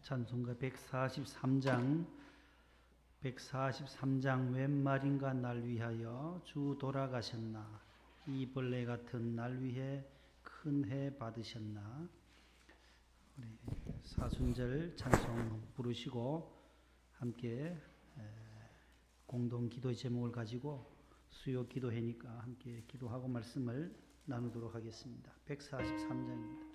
찬송가 143장 웬 말인가 날 위하여 주 돌아가셨나 이 벌레 같은 날 위해 큰 해 받으셨나. 우리 사순절 찬송 부르시고 함께 공동 기도의 제목을 가지고 수요 기도회니까 함께 기도하고 말씀을 나누도록 하겠습니다. 143장입니다.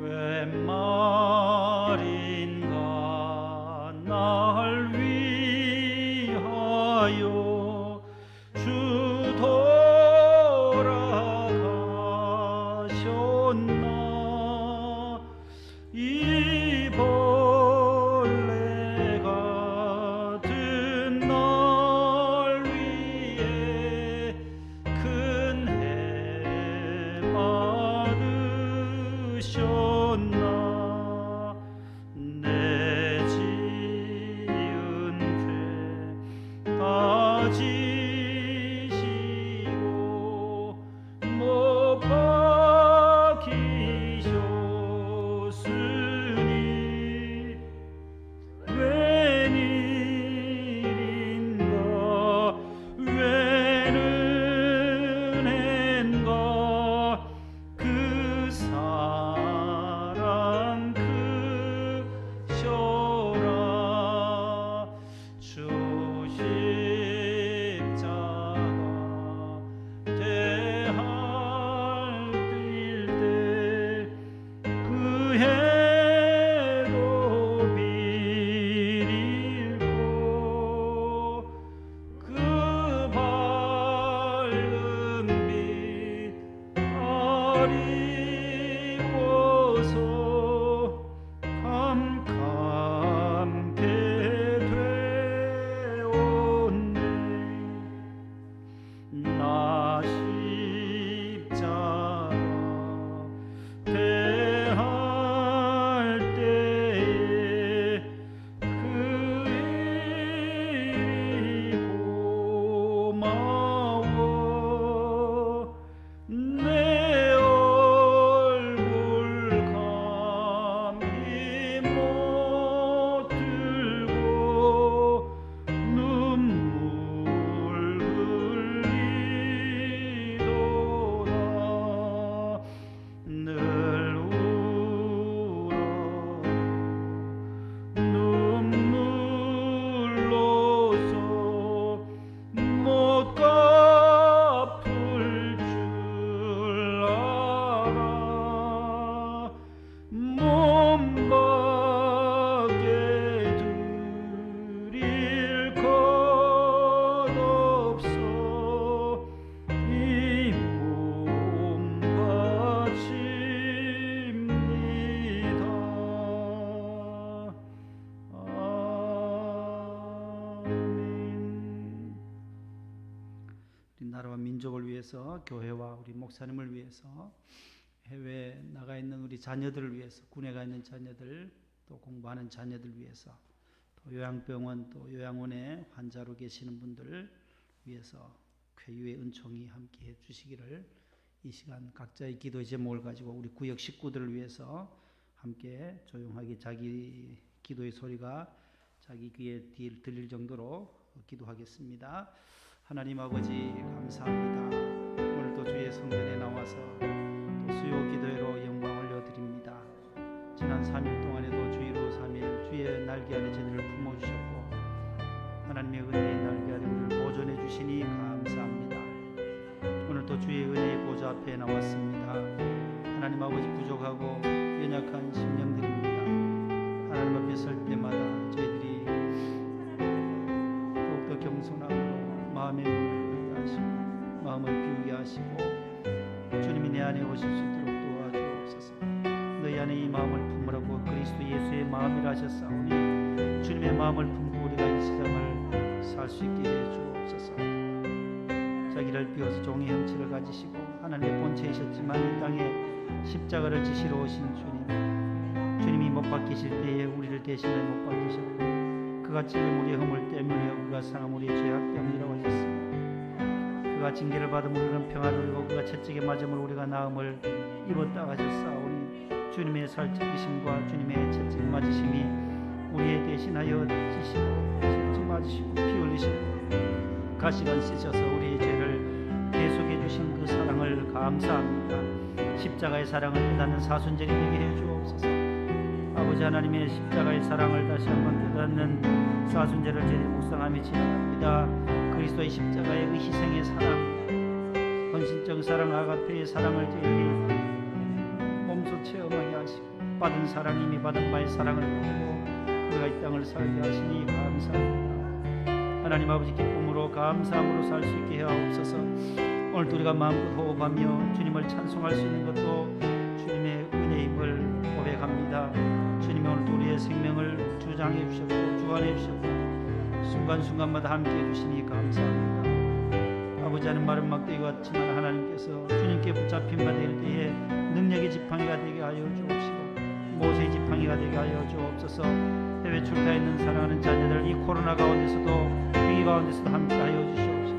웬 말인가 날 위하여 주 돌아가셨나 이 벌레 같은 날 위해 큰 해 받으셨나 내 지은 죄 다 지시고 못 박히셨으니 웬일인가 웬 은혜인가 그 사랑 크셔라 주 십자가 대할 뛸 때 그 해도 비리고 그 밝은 빛 가리워서 캄캄케 되었네 나 십자가 대할 때에 그 일이 고마워 내 얼굴 감히 못 들고 눈물 흘리도다 늘 울어 눈물로서 못 갚을 줄 알아 몸밖에 드릴 것 없어 이 몸 바칩니다. 아멘. 우리 나라와 민족을 위해서 교회와 우리 목사님을 위해서 해외에 나가 있는 우리 자녀들을 위해서 군에 가 있는 자녀들 또 공부하는 자녀들 위해서 또 요양병원 또 요양원에 환자로 계시는 분들을 위해서 쾌유의 은총이 함께해 주시기를 이 시간 각자의 기도의 제목을 가지고 우리 구역 식구들을 위해서 함께 조용하게 자기 기도의 소리가 자기 귀에 들릴 정도로 기도하겠습니다. 하나님 아버지 감사합니다. 오늘도 주의 성전에 나와서 또 수요 기도회로 영광 올려드립니다. 지난 3일 동안에도 주의로 3일 주의 날 날개 아래 저희들을 품어주셨고 하나님의 은혜의 날개 아래 우리를 보존해 주시니 감사합니다. 오늘도 주의 은혜의 보좌 앞에 나왔습니다. 하나님 아버지, 부족하고 연약한 심령들입니다. 하나님 앞에 설 때마다 저희들이 더욱더 겸손함으로 마음의 문을 열게 하시고 마음을 비우게 하시고 주님이 내 안에 오실 수 있도록 도와주옵소서. 너희 안에 이 마음을 품으라고 그리스도 예수의 마음이라 하셨사오니 주님의 마음을 품고 우리가 이 세상을 살 수 있게 해 주옵소서. 자기를 비워서 종의 형체를 가지시고 하나님의 본체이셨지만 이 땅에 십자가를 지시러 오신 주님이 못 박히실 때에 우리를 대신해 못 박히셨고 그가 찔린 우리의 허물 때문에 그가 상함 우리의 죄악 때문이라고 하셨습니다. 그가 징계를 받음 우리는 평화를 누리고 그가 채찍에 맞음으로 우리가 나음을 입었다 하셨사오니 주님의 살찌기심과 주님의 채찍 맞으심이 우리의 대신하여 지시고 채찍 맞으시고 피 흘리시고 가시관 씻어서 우리의 죄를 대속해 주신 그 사랑을 감사합니다. 십자가의 사랑을 깨닫는 사순절이 되게 해 주옵소서. 아버지 하나님의 십자가의 사랑을 다시 한번 깨닫는 사순절을 저희들이 묵상하며 지나갑니다. 그리스도의 십자가의 그 희생의 사랑, 헌신적 사랑, 아가페의 사랑을 저희들이 몸소 체험하게 하시고 받은 사랑, 이미 받은 바의 사랑을 보고 우리가 이 땅을 살게 하시니 감사합니다. 하나님 아버지, 기쁨으로 감사함으로 살 수 있게 하옵소서. 오늘도 우리가 마음껏 호흡하며 주님을 찬송할 수 있는 것도 주님의 은혜임을 고백합니다. 주님이 오늘도 우리의 생명을 주장해 주셨고 주관해 주셨고 순간순간마다 함께해 주시니 감사합니다. 아버지 하는 말은 막대기 같지만 하나님께서 주님께 붙잡힌 바 될 때에 능력의 지팡이가 되게 하여 주옵시고 모세의 지팡이가 되게 하여 주옵소서. 해외 출타에 있는 사랑하는 자녀들, 이 코로나 가운데서도 위기 가운데서도 함께 하여 주시옵시고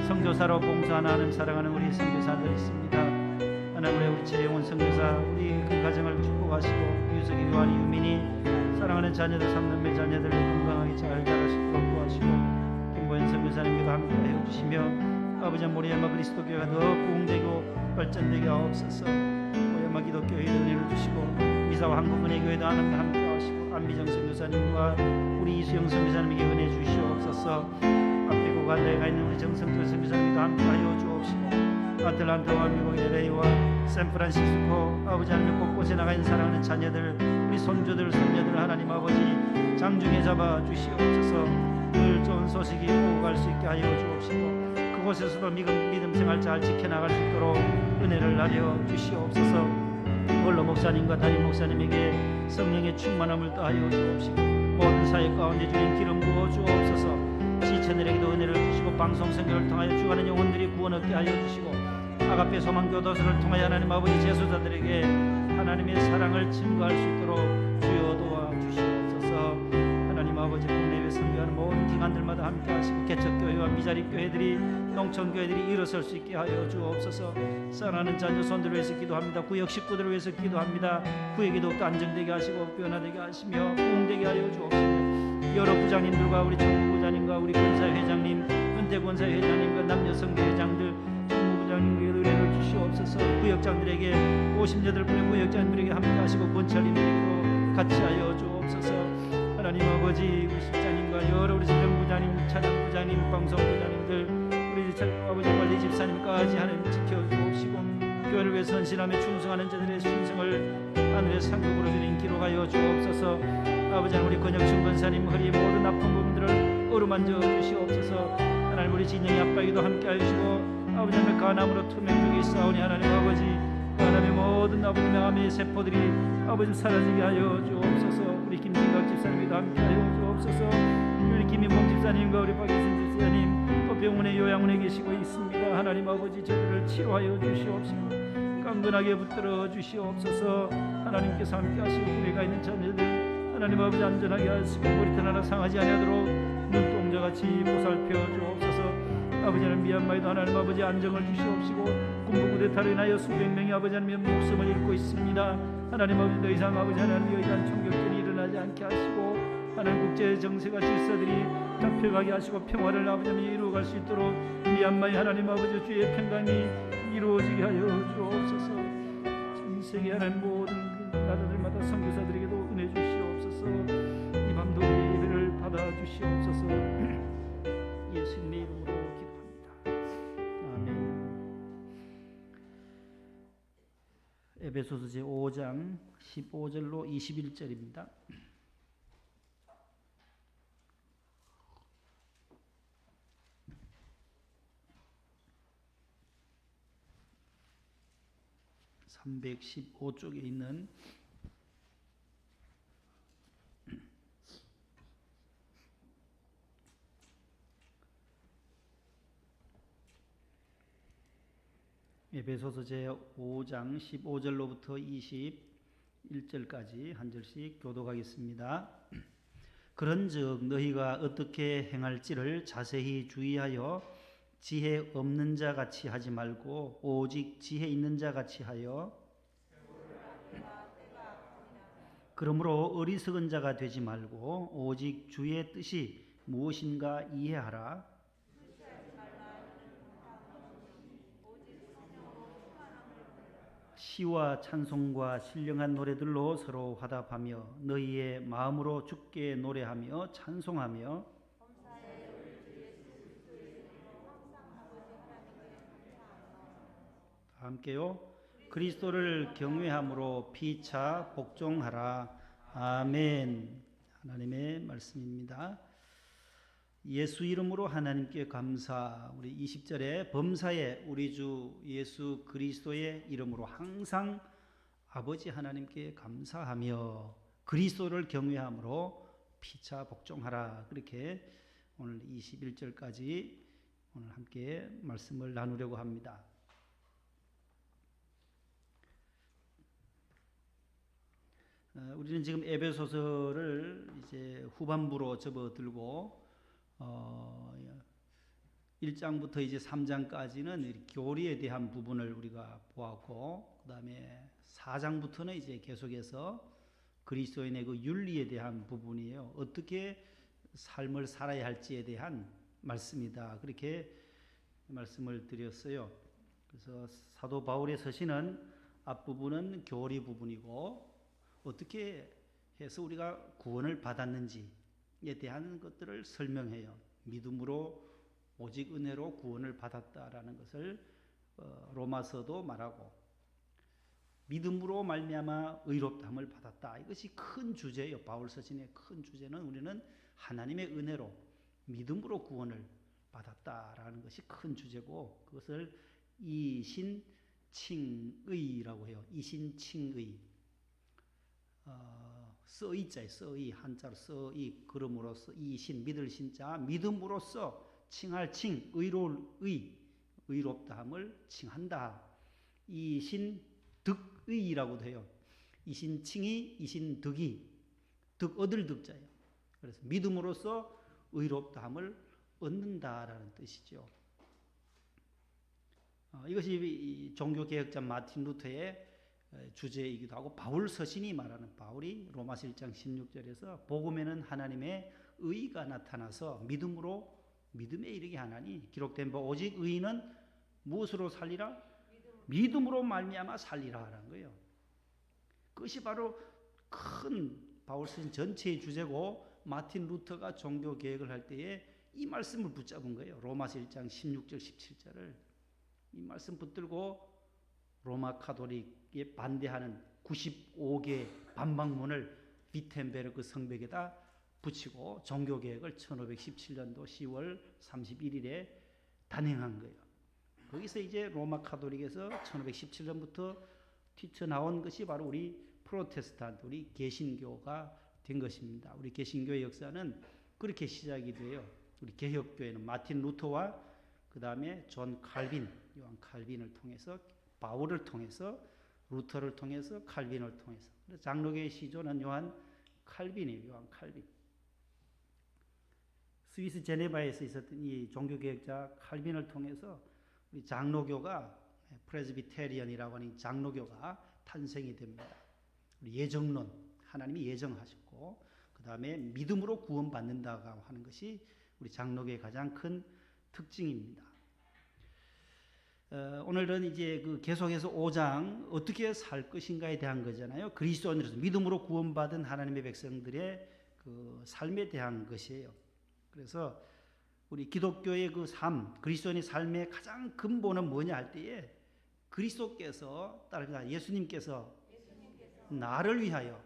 선교사로 봉사하는 사랑하는 우리 선교사들 있습니다. 하나님, 우리 최영원 선교사, 우리 그 가정을 축복하시고 유석이, 교환이, 유민이 사랑하는 자녀들, 삼남매 자녀들 건강하게 잘 자라시도록 도와주시고 김보현 선교사님께도 함께 하여 주시며 아버지 모리아마 그리스도 교회가 더 부흥되고 발전되게 하옵소서. 모리아마 기독교회에 은혜를 주시고 미사와 한국은혜교회도 하나님 함께 하시고 안미정 선교사님과 우리 이수영 선교사님에게 은혜 주시옵소서. 앞에 고관대가 있는 우리 정성철 선교사님도 함께 하여 주옵시고 아틀란타와 미국 LA와 샌프란시스코 아버지 하나님 곳곳에 나가 있는 사랑하는 자녀들, 우리 손주들 손녀들 하나님 아버지 장중에 잡아 주시옵소서. 늘 좋은 소식이 오고 갈 수 있게 하여 주옵시고 그곳에서도 믿음 생활 잘 지켜나갈 수 있도록 은혜를 나려 주시옵소서. 원로 목사님과 담임 목사님에게 성령의 충만함을 더하여 주옵시고 모든 사역 가운데 주님 기름 부어 주옵소서. 지체들에게도 은혜를 주시고 방송 선교를 통하여 주가는 영혼들이 구원 얻게 하여 주시고 아가페 소망 교도소를 통하여 하나님 아버지 제수자들에게 하나님의 사랑을 증거할 수 있도록 주여 도와 주시옵소서. 하나님 아버지 국내외 선교하는 모든 기관들마다 함께 하시고 개척교회와 미자립교회들이 농촌교회들이 일어설 수 있게 하여 주옵소서. 사랑하는 자녀 손들을 위해서 기도합니다. 구역 식구들을 위해서 기도합니다. 구역이 더욱더 안정되게 하시고 변화되게 하시며 부흥되게 하여 주옵소서. 여러 부장님들과 우리 정부부장님과 우리 권사회 회장님, 은퇴권사회 회장님과 남녀성교 회장들, 정부부장님에게 은혜를 주시옵소서. 구역장들에게 58분의 구역장들에게 함께 하시고 권찰님에게도 같이 하여 주옵소서. 하나님 아버지, 우리 실장님과 여러 우리 재정부장님, 차장부장님, 방송부장님들, 우리 아버지 관리 집사님까지 하나님 지켜주옵시고 교회를 위해 선신하며 충성하는 자들의 순성을 하늘의 상급으로 드린 기록하여 주옵소서. 아버지 우리 권혁춘 권사님 허리의 모든 아픈 부분들을 어루만져 주시옵소서. 하나님 우리 진영이 아빠에게도 함께 하시고 아버지 하나님 간암으로 투명중에 있사오니 하나님 아버지 하나님의 모든 아버지의 암의 세포들이 아버지 사라지게 하여 주옵소서. 우리 김진각 집사님에게도 함께 하여 주옵소서. 우리 김인봉 집사님과 우리 박예순 집사님 또 병원에 요양원에 계시고 있습니다. 하나님 아버지 저들을 치료하여 주시옵시고 깐건하게 붙들어 주시옵소서. 하나님께서 함께 하시고 우리가 있는 자녀들 하나님 아버지 안전하게 하시고 머리털 하나 상하지 아니하도록 눈동자같이 보살펴 주옵소서. 아버지는 미얀마에도 하나님 아버지 안정을 주시옵시고 군부부대타로 인하여 수백 명의 아버지 하나님의 목숨을 잃고 있습니다. 하나님 아버지 더 이상 아버지 하나님의 의한 총격전이 일어나지 않게 하시고 하나님 국제 정세가 질서들이 잡혀가게 하시고 평화를 아버지 하나님 이루어갈 수 있도록 미얀마의 하나님 아버지 주의 평강이 이루어지게 하여 주옵소서. 전 세계 하나님 모든 나라들마다 선교사들에게도 은혜 주시옵소서. 이 에베소서 제5장 15절로 21절입니다. (315쪽에) 있는 에베소서 제5장 15절로부터 21절까지 한 절씩 교독하겠습니다. 그런즉 너희가 어떻게 행할지를 자세히 주의하여 지혜 없는 자 같이 하지 말고 오직 지혜 있는 자 같이 하여, 그러므로 어리석은 자가 되지 말고 오직 주의 뜻이 무엇인가 이해하라. 시와 찬송과 신령한 노래들로 서로 화답하며 너희의 마음으로 주께 노래하며 찬송하며, 함께요. 그리스도를 경외함으로 피차 복종하라. 아멘. 하나님의 말씀입니다. 예수 이름으로 하나님께 감사. 우리 20절에 범사에 우리 주 예수 그리스도의 이름으로 항상 아버지 하나님께 감사하며 그리스도를 경외함으로 피차 복종하라. 그렇게 오늘 21절까지 오늘 함께 말씀을 나누려고 합니다. 우리는 지금 에베소서를 이제 후반부로 접어들고 1장부터 이제 3장까지는 교리에 대한 부분을 우리가 보았고, 그 다음에 4장부터는 이제 계속해서 그리스도인의 그 윤리에 대한 부분이에요. 어떻게 삶을 살아야 할지에 대한 말씀이다. 그렇게 말씀을 드렸어요. 그래서 사도 바울의 서신은 앞부분은 교리 부분이고, 어떻게 해서 우리가 구원을 받았는지에 대한 것들을 설명해요. 믿음으로 오직 은혜로 구원을 받았다라는 것을 로마서도 말하고, 믿음으로 말미암아 의롭다함을 받았다. 이것이 큰 주제예요. 바울 서신의 큰 주제는 우리는 하나님의 은혜로 믿음으로 구원을 받았다라는 것이 큰 주제고, 그것을 이신칭의라고 해요. 이신칭의. 써의자에 써의, 한자로 써의, 그럼으로써 이신, 믿을 신자, 믿음으로써 칭할 칭, 의로울 의, 의롭다함을 칭한다. 이신득의라고도 해요. 이신칭이, 이신득이, 득 얻을 득자예요. 그래서 믿음으로써 의롭다함을 얻는다라는 뜻이죠. 이것이 종교개혁자 마틴 루터의 주제이기도 하고, 바울 서신이 말하는, 바울이 로마서 1장 16절에서 복음에는 하나님의 의가 나타나서 믿음에 이르게 하나니 기록된 바 오직 의인은 무엇으로 살리라? 믿음으로 말미암아 살리라 하는 거예요. 그것이 바로 큰 바울 서신 전체의 주제고, 마틴 루터가 종교 개혁을 할 때에 이 말씀을 붙잡은 거예요. 로마서 1장 16절 17절을 이 말씀 붙들고 로마 카톨릭에 반대하는 95개 반박문을 비텐베르크 성벽에다 붙이고 종교개혁을 1517년도 10월 31일에 단행한 거예요. 거기서 이제 로마 카톨릭에서 1517년부터 튀쳐나온 것이 바로 우리 프로테스탄트, 우리 개신교가 된 것입니다. 우리 개신교의 역사는 그렇게 시작이 돼요. 우리 개혁교회는 마틴 루터와 그 다음에 존 칼빈, 요한 칼빈을 통해서, 바울을 통해서, 루터를 통해서, 칼빈을 통해서. 장로교의 시조는 요한 칼빈이에요. 요한 칼빈. 스위스 제네바에서 있었던 이 종교개혁자 칼빈을 통해서 우리 장로교가, 프레스비테리언이라고 하는 장로교가 탄생이 됩니다. 우리 예정론, 하나님이 예정하셨고, 그 다음에 믿음으로 구원받는다고 하는 것이 우리 장로교의 가장 큰 특징입니다. 오늘은 이제 그 계속해서 5장 어떻게 살 것인가에 대한 거잖아요. 그리스도인으로서 믿음으로 구원받은 하나님의 백성들의 그 삶에 대한 것이에요. 그래서 우리 기독교의 그 삶, 그리스도인의 삶의 가장 근본은 뭐냐 할 때에 그리스도께서 따라합니다. 예수님께서 나를 위하여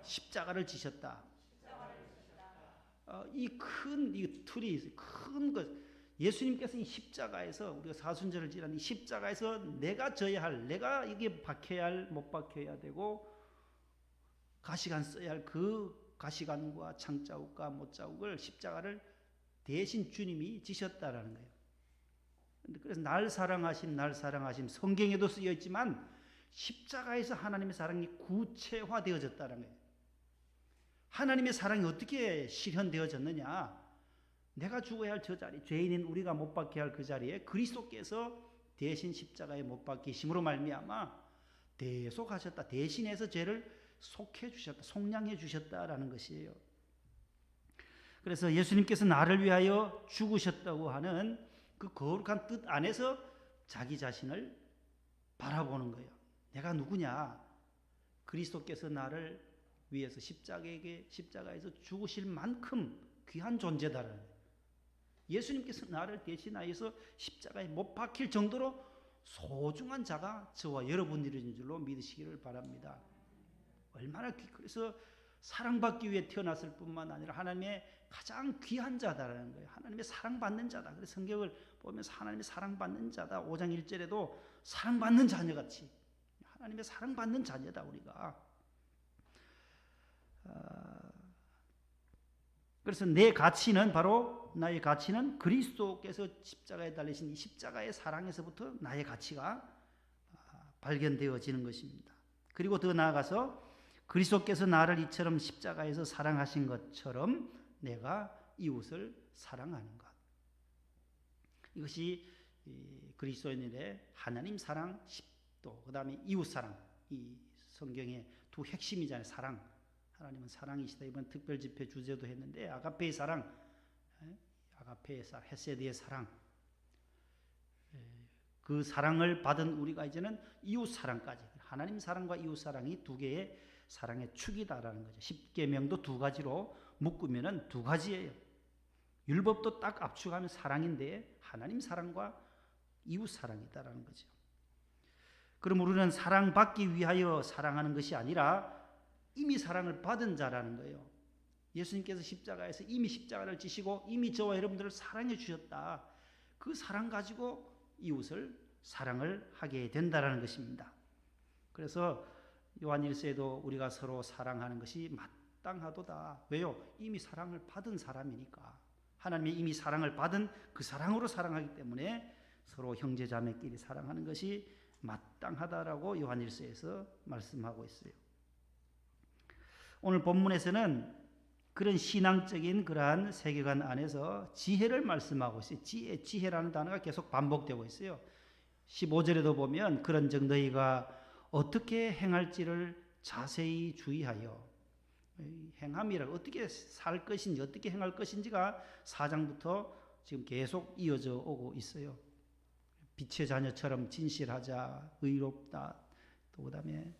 십자가를 지셨다. 이 틀이 큰 것, 예수님께서 이 십자가에서 우리가 사순절을 지나는 이 십자가에서 내가 져야 할, 내가 이게 박혀야 할, 못 박혀야 되고 가시관 써야 할 그 가시관과 창자국과 못자국을 십자가를 대신 주님이 지셨다라는 거예요. 그래서 날 사랑하심 성경에도 쓰여 있지만 십자가에서 하나님의 사랑이 구체화되어졌다는 거예요. 하나님의 사랑이 어떻게 실현되어졌느냐? 내가 죽어야 할 저 자리, 죄인인 우리가 못 박혀야 할 그 자리에 그리스도께서 대신 십자가에 못 박히심으로 말미암아 대속하셨다. 대신해서 죄를 속해 주셨다. 속량해 주셨다라는 것이에요. 그래서 예수님께서 나를 위하여 죽으셨다고 하는 그 거룩한 뜻 안에서 자기 자신을 바라보는 거예요. 내가 누구냐? 그리스도께서 나를 위해서 십자가에서 죽으실 만큼 귀한 존재다라는 거예요. 예수님께서 나를 대신하여서 십자가에 못 박힐 정도로 소중한 자가 저와 여러분들인 줄로 믿으시기를 바랍니다. 얼마나 그래서 사랑받기 위해 태어났을 뿐만 아니라 하나님의 가장 귀한 자다라는 거예요. 하나님의 사랑받는 자다. 그래서 성경을 보면서 하나님의 사랑받는 자다. 5장 1절에도 사랑받는 자녀같이 하나님의 사랑받는 자녀다 우리가. 그래서 나의 가치는 그리스도께서 십자가에 달리신 이 십자가의 사랑에서부터 나의 가치가 발견되어지는 것입니다. 그리고 더 나아가서 그리스도께서 나를 이처럼 십자가에서 사랑하신 것처럼 내가 이웃을 사랑하는 것. 이것이 그리스도인의 하나님 사랑 10도, 그 다음에 이웃 사랑, 이 성경의 두 핵심이잖아요. 사랑. 하나님은 사랑이시다. 이번 특별 집회 주제도 했는데 아가페의 사랑, 헤세드의 사랑, 그 사랑을 받은 우리가 이제는 이웃 사랑까지, 하나님 사랑과 이웃 사랑이 두 개의 사랑의 축이다라는 거죠. 십계명도 두 가지로 묶으면은 두 가지예요. 율법도 딱 압축하면 사랑인데 하나님 사랑과 이웃 사랑이다라는 거죠. 그럼 우리는 사랑받기 위하여 사랑하는 것이 아니라 이미 사랑을 받은 자라는 거예요. 예수님께서 십자가에서 이미 십자가를 지시고 이미 저와 여러분들을 사랑해 주셨다. 그 사랑 가지고 이웃을 사랑을 하게 된다라는 것입니다. 그래서 요한 1서에도 우리가 서로 사랑하는 것이 마땅하도다. 왜요? 이미 사랑을 받은 사람이니까. 하나님이 이미 사랑을 받은 그 사랑으로 사랑하기 때문에 서로 형제자매끼리 사랑하는 것이 마땅하다라고 요한 1서에서 말씀하고 있어요. 오늘 본문에서는 그런 신앙적인 그러한 세계관 안에서 지혜를 말씀하고 있어요. 지혜라는 단어가 계속 반복되고 있어요. 15절에도 보면 그런즉 너희가 어떻게 행할지를 자세히 주의하여, 행함이라 어떻게 살 것인지 어떻게 행할 것인지가 4장부터 지금 계속 이어져 오고 있어요. 빛의 자녀처럼 진실하자, 의롭다, 또 그다음에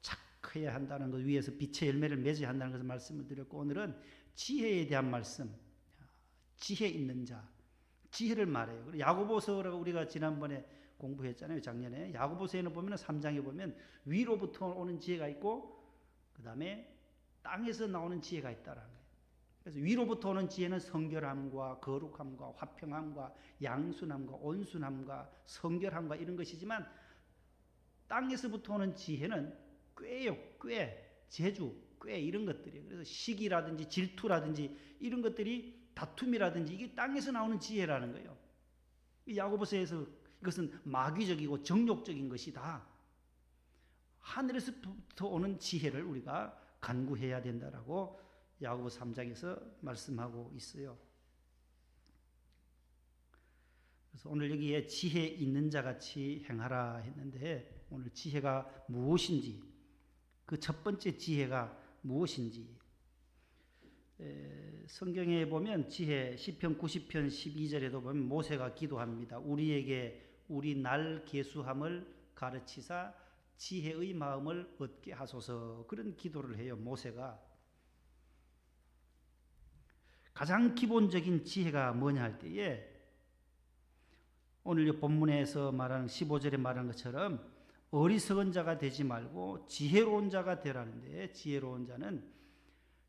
착해야 한다는 것, 위에서 빛의 열매를 맺어야 한다는 것을 말씀을 드렸고, 오늘은 지혜에 대한 말씀, 지혜 있는 자, 지혜를 말해요. 야고보서라고 우리가 지난번에 공부했잖아요. 작년에 야고보서에는 보면 3장에 보면 위로부터 오는 지혜가 있고 그 다음에 땅에서 나오는 지혜가 있다라는 거예요. 그래서 위로부터 오는 지혜는 성결함과 거룩함과 화평함과 양순함과 온순함과 성결함과 이런 것이지만 땅에서부터 오는 지혜는 꾀요, 재주, 이런 것들이에요. 그래서 시기라든지 질투라든지 이런 것들이 다툼이라든지 이게 땅에서 나오는 지혜라는 거예요. 야고보서에서 이것은 마귀적이고 정욕적인 것이다. 하늘에서부터 오는 지혜를 우리가 간구해야 된다라고 야고보 3장에서 말씀하고 있어요. 그래서 오늘 여기에 지혜 있는 자같이 행하라 했는데 오늘 지혜가 무엇인지, 그 첫 번째 지혜가 무엇인지, 성경에 보면 지혜 시편 90편 12절에도 보면 모세가 기도합니다. 우리에게 우리 날 계수함을 가르치사 지혜의 마음을 얻게 하소서. 그런 기도를 해요. 모세가. 가장 기본적인 지혜가 뭐냐 할 때에 오늘 이 본문에서 말하는 15절에 말한 것처럼 어리석은 자가 되지 말고 지혜로운 자가 되라는데, 지혜로운 자는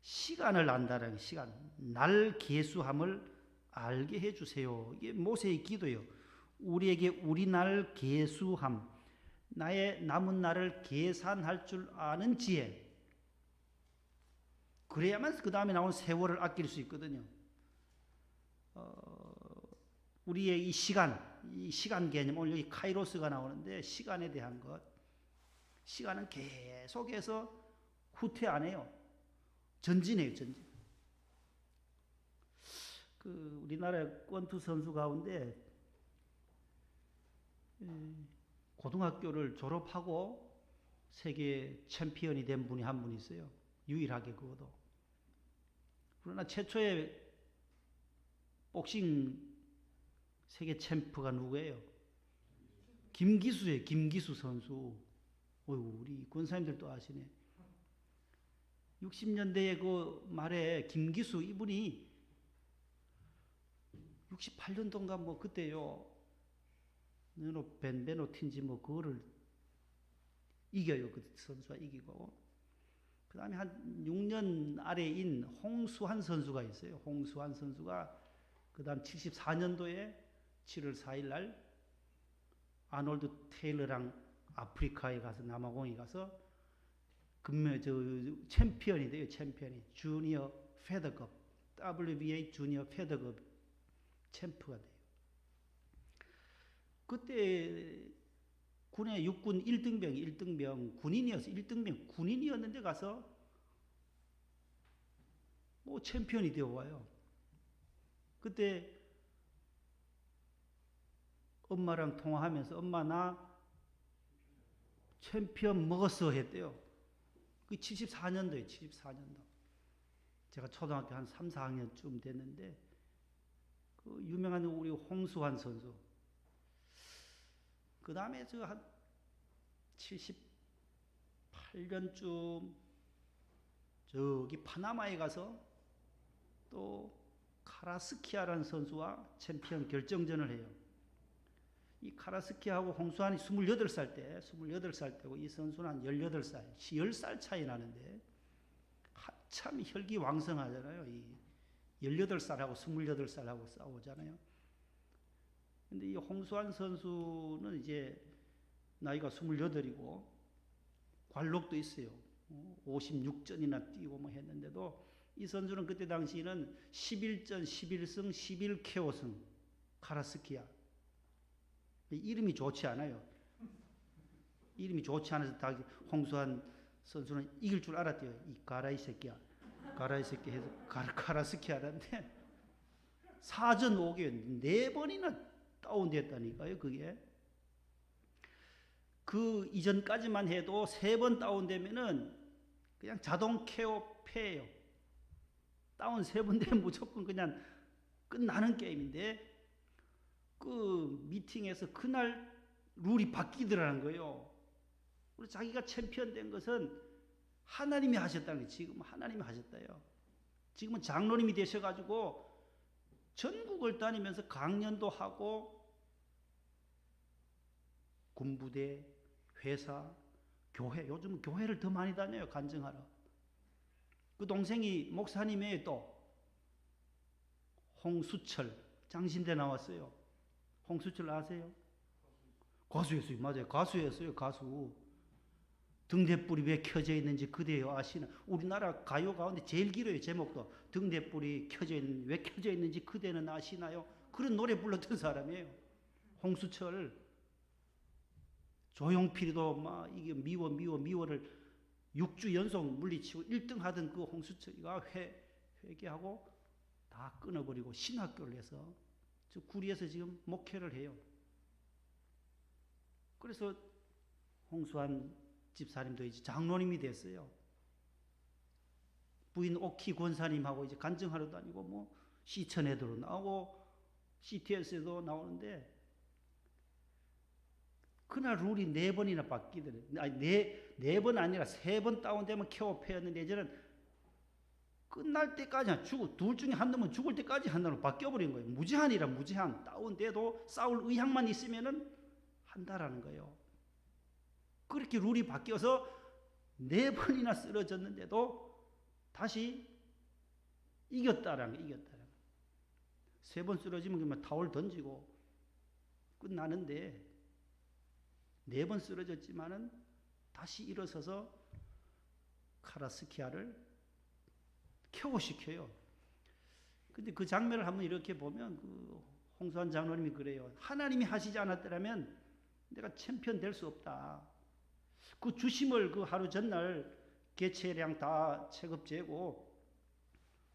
시간을 안다는 시간, 날 계수함을 알게 해주세요. 이게 모세의 기도예요. 우리에게 우리 날 계수함, 나의 남은 날을 계산할 줄 아는 지혜. 그래야만 그 다음에 나온 세월을 아낄 수 있거든요. 우리의 이 시간 개념, 오늘 여기 카이로스가 나오는데 시간에 대한 것. 시간은 계속해서 후퇴 안 해요. 전진해요, 전진. 우리나라의 권투 선수 가운데 고등학교를 졸업하고 세계 챔피언이 된 분이 한 분 있어요. 유일하게 그것도. 그러나 최초의 복싱 세계 챔프가 누구예요? 김기수예요. 김기수 선수. 우리 권사님들도 아시네. 60년대에 그 말에 김기수 이분이 68년도인가 뭐 그때요. 베노틴지 뭐 그거를 이겨요. 그 선수가 이기고. 그 다음에 한 6년 아래인 홍수환 선수가 있어요. 홍수환 선수가 그 다음 74년도에 7월 4일 날 아놀드 테일러랑 아프리카에 가서 남아공에 가서 챔피언이 돼요. 챔피언이. 주니어 페더급. WBA 주니어 페더급 챔프가 돼요. 그때 군의 육군 1등병 군인이었어요. 1등병 군인이었는데 가서 뭐 챔피언이 되어 와요. 그때 엄마랑 통화하면서 엄마 나 챔피언 먹었어 했대요. 그 74년도에 74년도. 제가 초등학교 한 3, 4학년쯤 됐는데 그 유명한 우리 홍수환 선수. 그 다음에 저 한 78년쯤 저기 파나마에 가서 또 카라스키아라는 선수와 챔피언 결정전을 해요. 이 카라스키하고 홍수환이 28살 때고 이 선수는 한 18살, 10살 차이 나는데 한참 혈기왕성하잖아요. 이 18살하고 28살하고 싸우잖아요. 근데 이 홍수환 선수는 이제 나이가 28이고 관록도 있어요. 56전이나 뛰고 뭐 했는데도 이 선수는 그때 당시에는 11전 11승 11KO승 카라스키아. 이름이 좋지 않아요. 이름이 좋지 않아서 다 홍수환 선수는 이길 줄 알았대요. 이 가라이 새끼야. 가라이 새끼 해서 카라스키아라는데 4전 5개 4번이나 다운됐다니까요. 그게. 그 이전까지만 해도 3번 다운되면은 그냥 자동 KO 패예요. 다운 3번 되면 무조건 그냥 끝나는 게임인데 그 미팅에서 그날 룰이 바뀌더라는 거예요. 그래서 자기가 챔피언 된 것은 하나님이 하셨다는 거예요. 지금 하나님이 하셨다요. 지금은 장로님이 되셔가지고 전국을 다니면서 강연도 하고 군부대, 회사, 교회, 요즘은 교회를 더 많이 다녀요. 간증하러. 그 동생이 목사님이에요. 또 홍수철 장신대 나왔어요. 홍수철 아세요? 가수였어요. 맞아요. 가수였어요. 가수. 등대불이 왜 켜져 있는지 그대요 아시나? 우리나라 가요 가운데 제일 길어요. 제목도. 등대불이 켜져 있는, 왜 켜져 있는지 그대는 아시나요? 그런 노래 불렀던 사람이에요. 홍수철. 조용필도 막 이게 미워를 6주 연속 물리치고 1등 하던 그 홍수철이가 회개하고 다 끊어버리고 신학교를 해서 저 구리에서 지금 목회를 해요. 그래서 홍수환 집사님도 이제 장로님이 됐어요. 부인 오키 권사님하고 이제 간증하러 다니고 뭐 시천에도 나오고 CTS에도 나오는데 그날 룰이 4번이나 바뀌더래요. 아니, 네 번 아니라 3번 다운되면 KO 패였는데 예전에는 끝날 때까지 둘 중에 한 놈은 죽을 때까지 한다로 바뀌어버린 거예요. 무제한이라 무제한. 다운돼도 싸울 의향만 있으면은 한다라는 거예요. 그렇게 룰이 바뀌어서 4번이나 쓰러졌는데도 다시 이겼다라는 거예요. 이겼다라는 거예요. 3번 쓰러지면 그냥 타월 던지고 끝나는데 4번 쓰러졌지만은 다시 일어서서 카라스키아를 켜고시켜요. 근데 그 장면을 한번 이렇게 보면 그 홍수환 장로님이 그래요. 하나님이 하시지 않았더라면 내가 챔피언 될 수 없다. 그 주심을 그 하루 전날 개체량 다 체급재고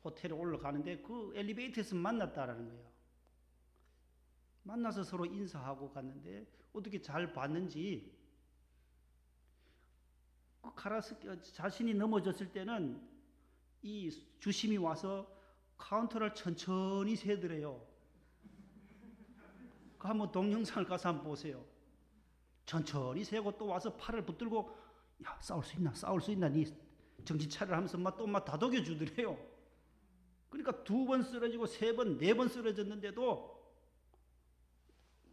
호텔에 올라가는데 그 엘리베이터에서 만났다라는 거예요. 만나서 서로 인사하고 갔는데 어떻게 잘 봤는지 그 카라스키아 자신이 넘어졌을 때는 이 주심이 와서 카운터를 천천히 세더래요. 그 한번 동영상을 가서 한번 보세요. 천천히 세고 또 와서 팔을 붙들고 야 싸울 수 있나 싸울 수 있나 니 정신 차려 하면서 또 다독여 주더래요. 그러니까 2번 쓰러지고 3번 4번 쓰러졌는데도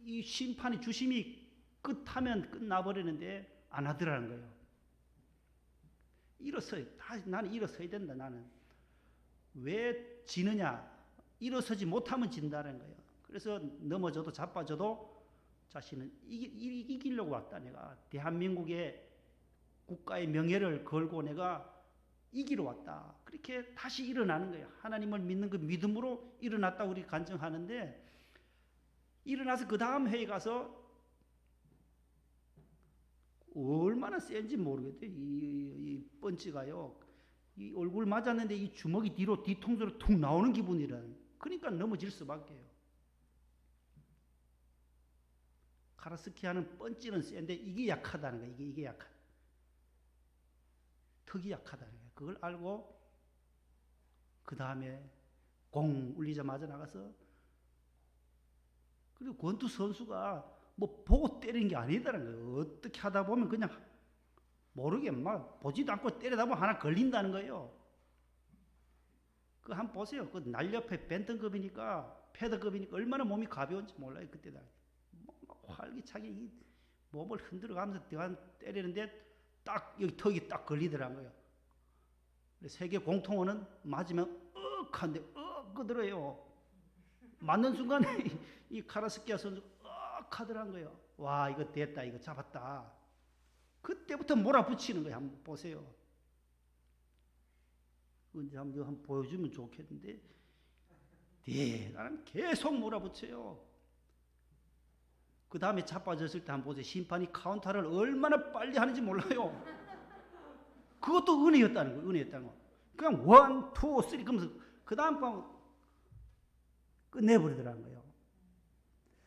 이 심판이 주심이 끝하면 끝나버리는데 안 하더라는 거예요. 일어서요. 나는 일어서야 된다. 나는 왜 지느냐? 일어서지 못하면 진다는 거예요. 그래서 넘어져도 자빠져도 자신은 이기려고 왔다. 내가 대한민국의 국가의 명예를 걸고 내가 이기러 왔다. 그렇게 다시 일어나는 거예요. 하나님을 믿는 그 믿음으로 일어났다 우리 간증하는데 일어나서 그 다음 회에 가서 얼마나 센지 모르겠대요. 이 펀치가요. 이 얼굴 맞았는데 이 주먹이 뒤통수로 툭 나오는 기분이라는. 그러니까 넘어질 수밖에요. 카라스키아는 펀치는 센데 이게 약하다는 거예요. 이게 약하다. 턱이 약하다는 거예요. 그걸 알고 그 다음에 공 울리자마자 나가서 그리고 권투 선수가 뭐 보고 때리는 게 아니다라는 거예요. 어떻게 하다 보면 그냥 모르게 막 보지도 않고 때리다 보면 하나 걸린다는 거예요. 그 한번 보세요. 그 날렵해 벤턴급이니까 패더급이니까 얼마나 몸이 가벼운지 몰라요. 그때다. 활기차게 몸을 흔들어가면서 때리는데 딱 여기 턱이 딱 걸리더라고요. 세계 공통어는 맞으면 억한데 끄더래요. 맞는 순간에 이 카라스키아 선수 하더란 거예요. 와 이거 됐다 이거 잡았다. 그때부터 몰아붙이는 거예요. 한번 보세요. 언제 한번 보여주면 좋겠는데 나는 계속 몰아붙여요. 그 다음에 자빠졌을 때 한번 보세요. 심판이 카운터를 얼마나 빨리 하는지 몰라요. 그것도 은혜였다는 거예요. 은혜였다는 거. 그냥 1, 2, 3 그러면서 그 다음 방 끝내버리더라는 거예요.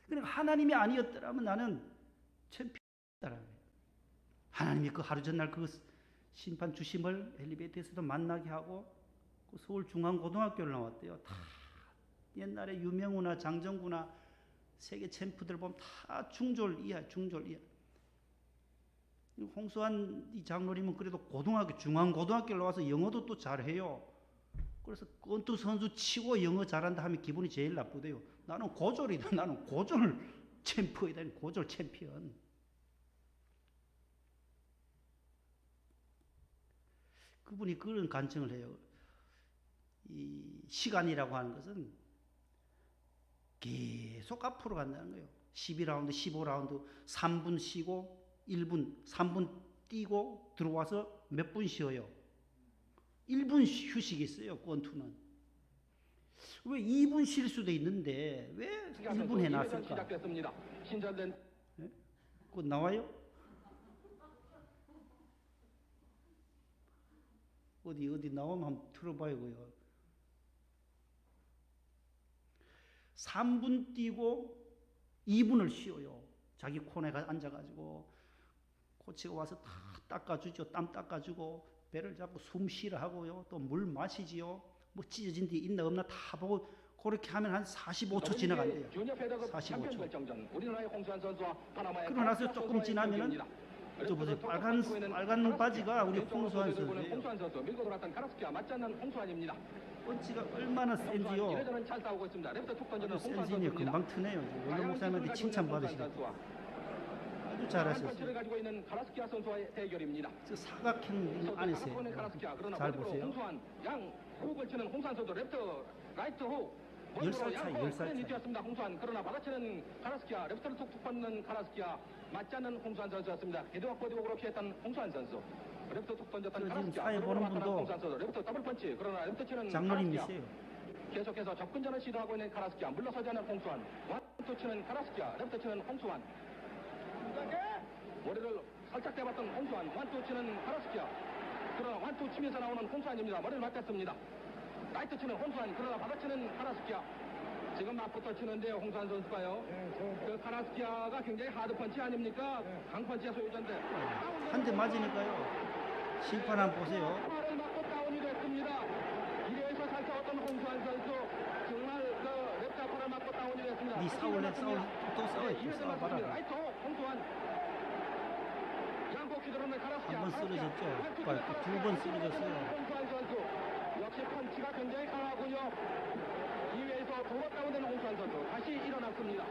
그러니까 하나님이 아니었더라면 나는 챔피언이었다라는 거예요. 하나님이 그 하루 전날 그 심판 주심을 엘리베이터에서도 만나게 하고 그 서울중앙고등학교를 나왔대요. 다 옛날에 유명우나 장정구나 세계 챔프들 보면 다 중졸 이하. 홍수환 이 장로님은 그래도 고등학교 중앙고등학교를 나와서 영어도 또 잘해요. 그래서 권투 선수 치고 영어 잘한다 하면 기분이 제일 나쁘대요. 나는 고졸이다. 나는 고졸 챔프이다. 고졸 챔피언. 그분이 그런 간증을 해요. 이 시간이라고 하는 것은 계속 앞으로 간다는 거예요. 12라운드, 15라운드, 3분 쉬고 1분, 3분 뛰고 들어와서 몇 분 쉬어요. 1분 휴식이 있어요. 권투는. 왜 2분 쉴 수도 있는데 왜 1분 해놨을까? 네? 그거 나와요? 어디 나오면 한번 들어봐요. 3분 뛰고 2분을 쉬어요. 자기 코너에 앉아가지고 코치가 와서 다 닦아주죠. 땀 닦아주고 배를 잡고 숨 쉬라 하고요. 또 물 마시지요. 뭐 찢어진 데 있나 없나 다 보고 그렇게 하면 한 45초 지나간대요. 45초. 그러고 나서 조금 지나면은 저 보세요. 빨간 바지가 우리 홍수환 선수예요. 홍수환 선수 밀고 돌았던 카라스키와 맞지 않는 홍수환입니다. 펀치가 얼마나 센지요. 이회전은 잘 싸우고 있습니다. 레프트 툭 던지는 아주 홍수환 센지니 선수입니다. 금방 트네요. 원로 목사님한테 칭찬 받으시고 아주 잘하셨어요. 펀치를 가지고 있는 카라스키아 선수와의 대결입니다. 저 사각형 안에서요. 잘 보세요. 홍수환 양 호흡을 치는 홍수환 선수 레프트 라이트 호흡 10살 차이, 10살 차이. 뛰었습니다. 홍수환 그러나 받아치는 카라스키아 레프트를 툭툭 받는 카라스키아 맞지 않는 홍수환 선수였습니다. 헤드와 보디복으로 피했던 홍수환 선수 레프트 툭 던졌던 지금 카라스키아 사회 보는 분도 홍수환 선수 레프트 더블 펀치 그러나 레프트 치는 장로님이세요. 계속해서 접근전을 시도하고 있는 카라스키아 물러서지 않는 홍수환 완투 치는 카라스키아 레프트 치는 홍수환 머리를 살짝 대봤던 홍수환 완투 치는 카라스키아 그러나 완투 치면서 나오는 홍수환입니다. 머리를 맞췄습니다. 라이트 치는 홍수환 그러나 받아치는 카라스키아 지금 맞붙어 치는데요. 홍수환 선수가요. 그 카라스키아가 굉장히 하드 펀치 아닙니까? 강펀치의 소유자인데 한 대 맞으니까요. 심판 한번 보세요. 팔을 맞고 다운이 됐습니다. 1회에서 잘 싸웠던 홍수환 선수 정말 그 랩자 팔을 맞고 다운이 됐습니다. 니 싸울래? 또 싸워요. 또 2회전 싸워봐라. 맞습니다. 라이트 홍수환 양복 휘두르는 카라스키아 한 번 쓰러졌죠. 두 번 쓰러졌어요. 홍수환 선수 역시 펀치가 굉장히 강하고요. 2회에서 두 번 다운되는 홍수환 선수 다시 일어났습니다.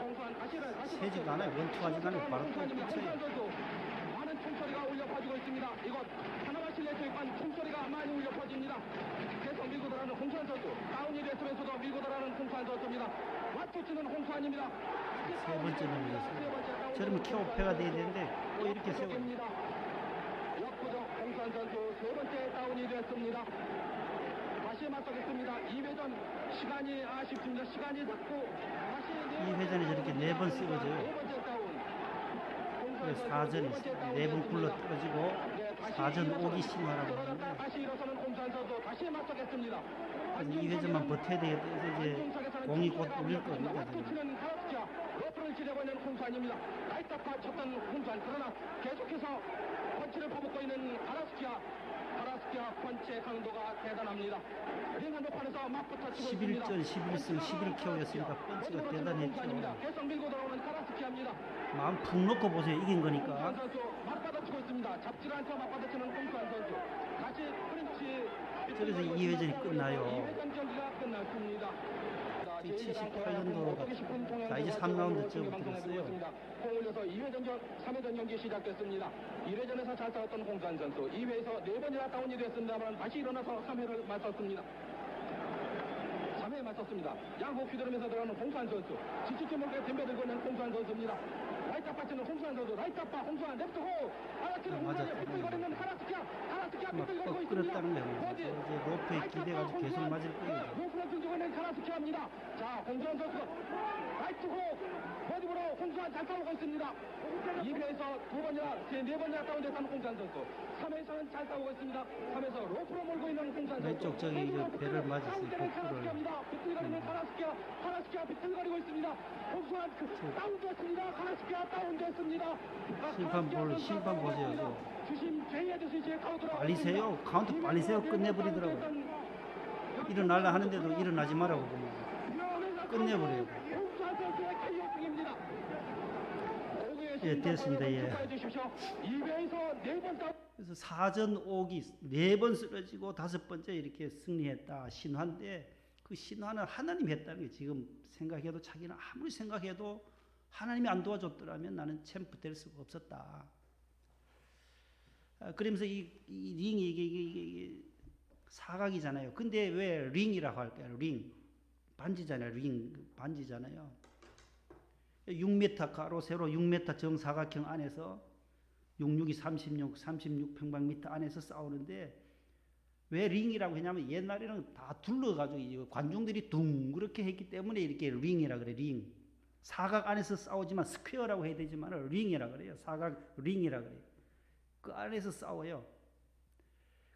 홍수환 다시 세지가 않아요. 원투하지가 않아요. 바로 또 홍수환 꽂혀요. 선수 많은 총소리가 울려 퍼지고 있습니다. 이곳 하나만 실내 체육관 총소리가 많이 울려 퍼집니다. 계속 밀고 들어가는 홍수환 선수 다운이 됐으면서도 밀고 들어가는 홍수환 선수입니다. 맞고 치는 홍수환입니다. 세 번째 넘어졌어요. 저러면 켜오페가 돼야 되는데 또 이렇게 세워요. 역부족 홍수환 선수 세 번째 다운이 됐습니다. 다시 맞서겠습니다. 2회전 시간이 아쉽습니다. 시간이 닿고 다시 2회전에 저렇게 네 번 쓰러져요. 네 번째 다운. 그래서 4전이 있어요. 4번 굴러 떨어지고 4전 오기 신화라고 하는데 다시 일어서는 홍수환 선수 다시 맞서겠습니다. 그래서 2회전만 버텨야 되겠다. 그래서 이제 공이 곧 울릴 겁니다. 맞붙이는 카라스키아 러프를 지려고 있는 홍수환입니다. 라이트파 쳤던 홍수환 그러나 계속해서 펀치를 퍼붓고 있는 카라스키아 펀치의 강도가 대단합니다. 링 한복판에서 맞붙어 치고 있습니다. 11전 11승 11KO였으니까 펀치가 대단했죠. 계속 밀고 들어오는 카라스키아입니다. 마음 푹 놓고 보세요. 이긴 거니까. 홍수환 선수 맞받아치고 있습니다. 잡지 않고 맞받아치는 홍수환 선수. 다시 프린치. 그래서 2회전이 끝나요. 2회전 경기가 끝났습니다. 78년도 자 이제 3라운드 쯤 들었어요. 공 올려서 2회전 3회전 경기 시작됐습니다. 1회전에서 잘 싸웠던 홍수환 선수 2회에서 4번이나 다운이 됐습니다만 다시 일어나서 3회를 맞섰습니다. 3회에 맞섰습니다. 양호흡 휘두르면서 들어가는 홍수환 선수 지치지 못하게 덤벼들고 있는 홍수환 선수입니다. 라이트 아빠 치는 홍수환 선수 라이트 아빠 홍수환 랩트 호 하나치는 홍수환이 빗들거리는 하나스키아 빗들거리고 있습니다. 끌었다는 거예요. 이제 로프에 기대가지고 계속 맞을 거예요. 로프를 들고 있는 카라스키아입니다. 자 홍수환 선수 라이트 호 버디브로 홍수환 잘 싸우고 있습니다. 2회에서 2번이나 4번이나 다운됐던 홍수환 선수 3회에서는 잘 싸우고 있습니다. 3회에서 로프로 몰고 있는 홍수환 선수 왼쪽 저기 이제 배를 맞았어요. 카라스키아입니다. 빗들거리는 카라스키아 빗들거리고 있습니다. 홍수환 다운됐습니다. 카라스키아 다운됐습니다. 심판 보세요. 주심 제의해주시 제 카운트로 빨리 세요. 카운트 빨리 세요. 끝내버리더라고요. 일어나려 하는데도 일어나지 말라고 보면 끝내버려요. 예, 됐습니다. 예. 그래서 4전 5기 4번 쓰러지고 5번째 이렇게 승리했다. 신화인데 그 신화는 하나님이 했다는 게 지금 생각해도 자기는 아무리 생각해도 하나님이 안 도와줬더라면 나는 챔프 될 수가 없었다. 그러면서 이 링이 이게 사각이잖아요. 근데 왜 링이라고 할까요? 링. 반지잖아요. 링 반지잖아요. 6m 가로 세로 6m 정사각형 안에서 66이 36 평방미터 안에서 싸우는데 왜 링이라고 했냐면 옛날에는 다 둘러가지고 관중들이 둥그렇게 했기 때문에 이렇게 링이라 그래. 링. 사각 안에서 싸우지만 스퀘어라고 해야 되지만 링이라 그래요. 사각 링이라 그래요. 그 안에서 싸워요.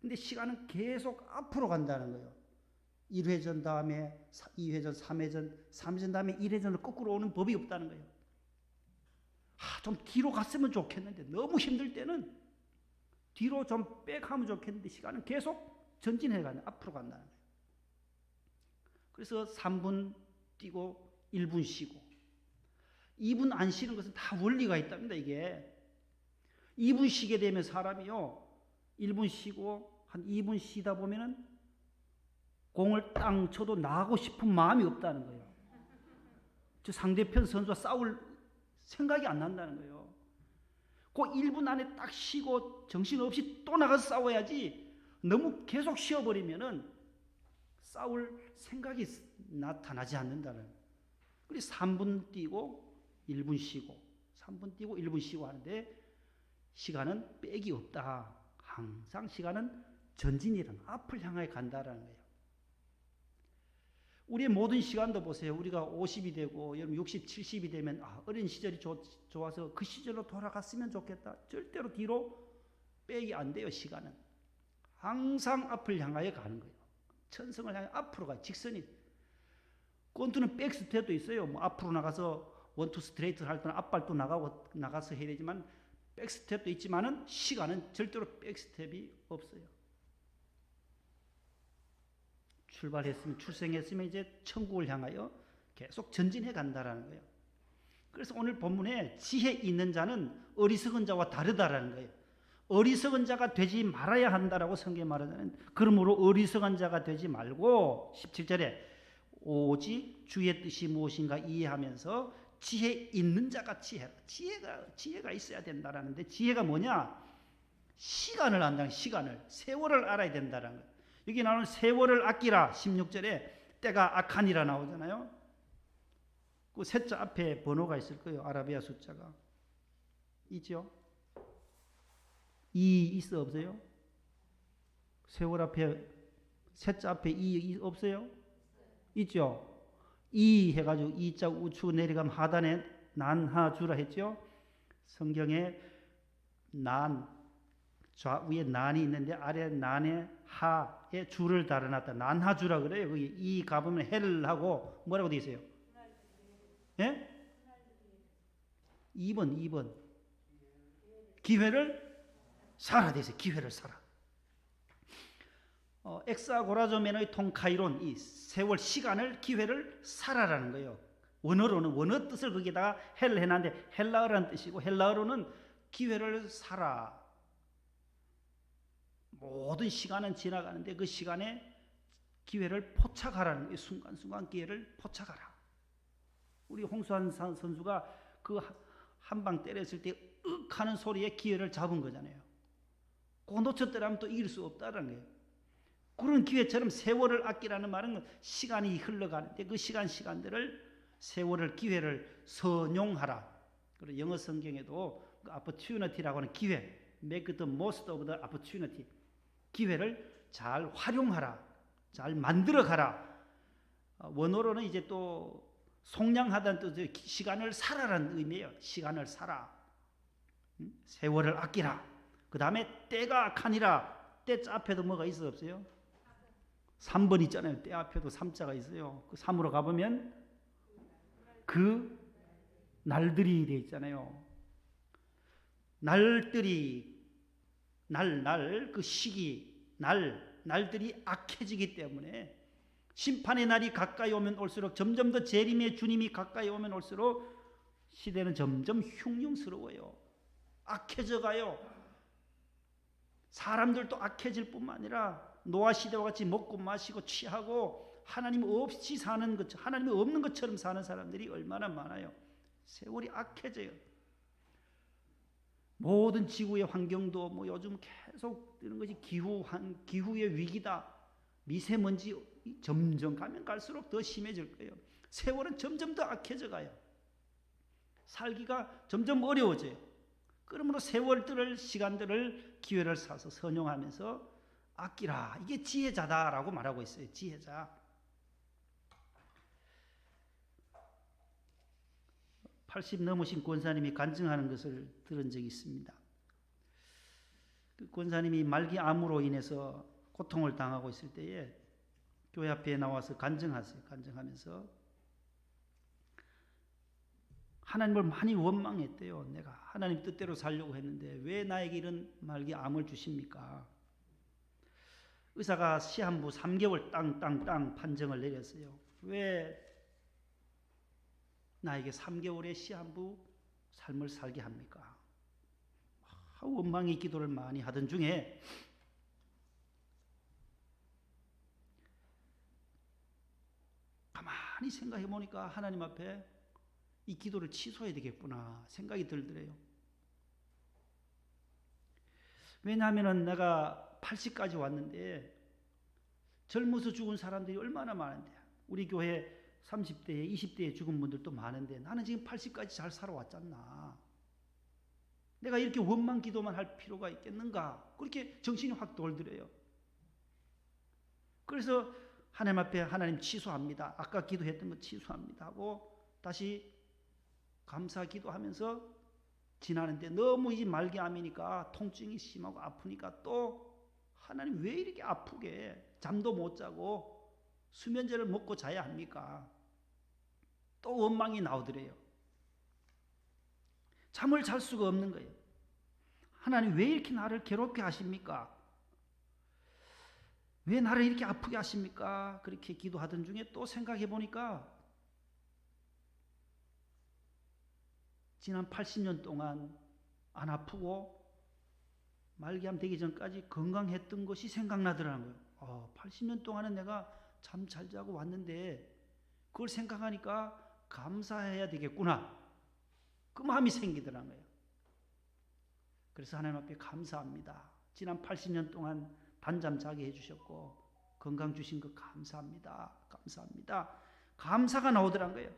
근데 시간은 계속 앞으로 간다는 거예요. 1회전 다음에 2회전, 3회전 다음에 1회전으로 거꾸로 오는 법이 없다는 거예요. 좀 뒤로 갔으면 좋겠는데 너무 힘들 때는 뒤로 좀 백하면 좋겠는데 시간은 계속 전진해 가는 앞으로 간다는 거예요. 그래서 3분 뛰고 1분 쉬고 2분 안 쉬는 것은 다 원리가 있답니다. 이게 2분 쉬게 되면 사람이요, 1분 쉬고 한 2분 쉬다 보면은 공을 땅 쳐도 나가고 싶은 마음이 없다는 거예요. 저 상대편 선수와 싸울 생각이 안 난다는 거예요. 그 1분 안에 딱 쉬고 정신없이 또 나가서 싸워야지, 너무 계속 쉬어버리면은 싸울 생각이 나타나지 않는다는 거예요. 그래서 3분 뛰고 1분 쉬고 3분 뛰고 1분 쉬고 하는데 시간은 빽이 없다. 항상 시간은 전진이란 앞을 향해 간다라는 거예요. 우리의 모든 시간도 보세요. 우리가 50이 되고 여러분 60, 70이 되면 어린 시절이 좋아서 그 시절로 돌아갔으면 좋겠다. 절대로 뒤로 빽이 안 돼요. 시간은 항상 앞을 향하여 가는 거예요. 천성을 향해 앞으로 가요. 직선이. 권투는 백스텝도 있어요. 뭐 앞으로 나가서 원투 스트레이트 할 때는 앞발도 나가서 해야 되지만 백스텝도 있지만은 시간은 절대로 백스텝이 없어요. 출생했으면 이제 천국을 향하여 계속 전진해 간다라는 거예요. 그래서 오늘 본문에 지혜 있는 자는 어리석은 자와 다르다라는 거예요. 어리석은 자가 되지 말아야 한다라고 성경에 말하잖아요. 그러므로 어리석은 자가 되지 말고 17절에 오직 주의 뜻이 무엇인가 이해하면서 지혜 있는 자가 지혜가 있어야 된다라는데, 지혜가 뭐냐? 시간을 안다는, 시간을, 세월을 알아야 된다라는 거예요. 여기 나오는 세월을 아끼라 16절에 때가 악하니라 나오잖아요. 그 셋자 앞에 번호가 있을 거예요. 아라비아 숫자가 있죠. 2 있어 없어요? 세월 앞에 셋자 앞에 2 없어요? 있죠. 2 해가지고 2자 우측 내려가면 하단에 난하주라 했죠. 성경에 난, 좌우에 난이 있는데 아래 난에 하에 주를 달아놨다. 난하주라 그래요. 거기 이 가보면 헬하고 뭐라고 되어 있어요? 예? 2번 기회를 살아 되어 있어요. 기회를 살아. 엑사고라조면의 통카이론, 이 세월 시간을, 기회를 살아라는 거예요. 원어로는 원어 뜻을 거기다가 헬 해놨는데 헬라어라는 뜻이고, 헬라어로는 기회를 살아. 모든 시간은 지나가는데 그 시간에 기회를 포착하라는 거예요. 순간순간 기회를 포착하라. 우리 홍수환 선수가 그 한 방 때렸을 때 윽 하는 소리에 기회를 잡은 거잖아요. 그거 놓쳤더라면 또 이길 수 없다는 거예요. 그런 기회처럼 세월을 아끼라는 말은 시간이 흘러가는데 그 시간들을, 세월을, 기회를 선용하라. 그리고 영어 성경에도 opportunity라고 하는 기회, make the most of the opportunity, 기회를 잘 활용하라, 잘 만들어 가라. 원어로는 이제 또 속량하다는 뜻의 시간을 살아라는 의미예요. 시간을 살아. 세월을 아끼라. 그 다음에 때가 악하니라. 때 앞에도 뭐가 있어 없어요? 3번 있잖아요. 때 앞에도 3자가 있어요. 그 3으로 가보면 그 날들이 되어 있잖아요. 날들이, 그 시기, 날들이 악해지기 때문에 심판의 날이 가까이 오면 올수록, 점점 더 재림의 주님이 가까이 오면 올수록 시대는 점점 흉흉스러워요. 악해져 가요. 사람들도 악해질 뿐만 아니라 노아 시대와 같이 먹고 마시고 취하고 하나님 없이 사는 것, 하나님이 없는 것처럼 사는 사람들이 얼마나 많아요. 세월이 악해져요. 모든 지구의 환경도 뭐 요즘 계속 이런 것이 기후의 위기다. 미세먼지 점점 가면 갈수록 더 심해질 거예요. 세월은 점점 더 악해져 가요. 살기가 점점 어려워져요. 그러므로 세월들을, 시간들을, 기회를 사서 선용하면서 아끼라. 이게 지혜자다라고 말하고 있어요. 지혜자. 80 넘으신 권사님이 간증하는 것을 들은 적이 있습니다. 그 권사님이 말기암으로 인해서 고통을 당하고 있을 때에 교회 앞에 나와서 간증하세요. 간증하면서 하나님을 많이 원망했대요. 내가 하나님 뜻대로 살려고 했는데 왜 나에게 이런 말기암을 주십니까? 의사가 시한부 3개월 땅 판정을 내렸어요. 왜 나에게 3개월의 시한부 삶을 살게 합니까? 원망의 기도를 많이 하던 중에 가만히 생각해 보니까 하나님 앞에 이 기도를 취소해야 되겠구나 생각이 들더래요. 왜냐하면 내가 80까지 왔는데 젊어서 죽은 사람들이 얼마나 많은데, 우리 교회 30대에 20대에 죽은 분들도 많은데 나는 지금 80까지 잘 살아왔잖아. 내가 이렇게 원망 기도만 할 필요가 있겠는가, 그렇게 정신이 확 돌더래요. 그래서 하나님 앞에 하나님 취소합니다, 아까 기도했던 거 취소합니다 하고 다시 감사 기도하면서 지나는데, 너무 이 말기암이니까 통증이 심하고 아프니까 또 하나님 왜 이렇게 아프게 잠도 못 자고 수면제를 먹고 자야 합니까? 또 원망이 나오더래요. 잠을 잘 수가 없는 거예요. 하나님 왜 이렇게 나를 괴롭게 하십니까? 왜 나를 이렇게 아프게 하십니까? 그렇게 기도하던 중에 또 생각해 보니까 지난 80년 동안 안 아프고 말기암 되기 전까지 건강했던 것이 생각나더라고요. 80년 동안은 내가 잠 잘 자고 왔는데 그걸 생각하니까 감사해야 되겠구나, 그 마음이 생기더라고요. 그래서 하나님 앞에 감사합니다. 지난 80년 동안 단잠 자게 해주셨고 건강 주신 거 감사합니다. 감사합니다. 감사가 나오더라고요.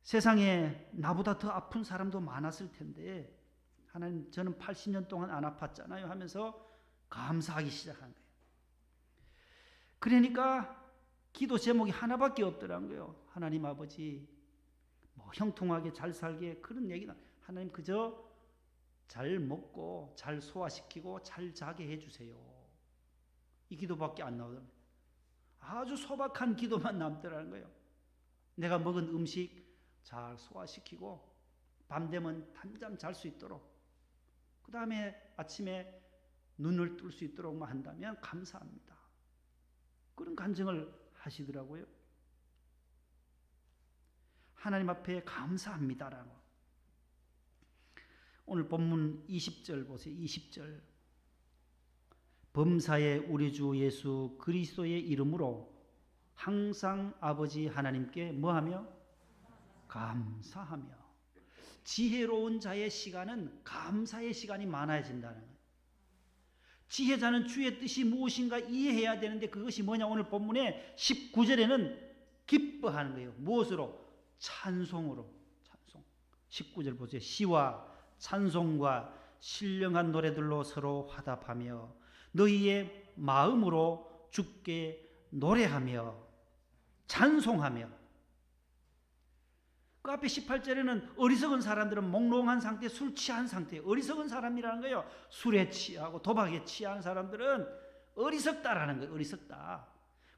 세상에 나보다 더 아픈 사람도 많았을 텐데 하나님, 저는 80년 동안 안 아팠잖아요 하면서 감사하기 시작한 거예요. 그러니까 기도 제목이 하나밖에 없더라고요. 하나님 아버지, 뭐 형통하게 잘 살게 그런 얘기는, 하나님 그저 잘 먹고 잘 소화시키고 잘 자게 해주세요, 이 기도밖에 안 나오더라고요. 아주 소박한 기도만 남더라는 거예요. 내가 먹은 음식 잘 소화시키고 밤 되면 단잠 잘 수 있도록, 그 다음에 아침에 눈을 뜰 수 있도록만 한다면 감사합니다, 그런 간증을 하시더라고요. 하나님 앞에 감사합니다라고. 오늘 본문 20절 보세요. 20절. 범사의 우리 주 예수 그리스도의 이름으로 항상 아버지 하나님께 뭐하며? 감사하며. 지혜로운 자의 시간은 감사의 시간이 많아진다는 거예요. 지혜자는 주의 뜻이 무엇인가 이해해야 되는데 그것이 뭐냐? 오늘 본문의 19절에는 기뻐하는 거예요. 무엇으로? 찬송으로. 찬송. 19절 보세요. 시와 찬송과 신령한 노래들로 서로 화답하며 너희의 마음으로 주께 노래하며 찬송하며. 그 앞에 18절에는 어리석은 사람들은 몽롱한 상태, 술 취한 상태, 어리석은 사람이라는 거예요. 술에 취하고 도박에 취한 사람들은 어리석다라는 거예요. 어리석다.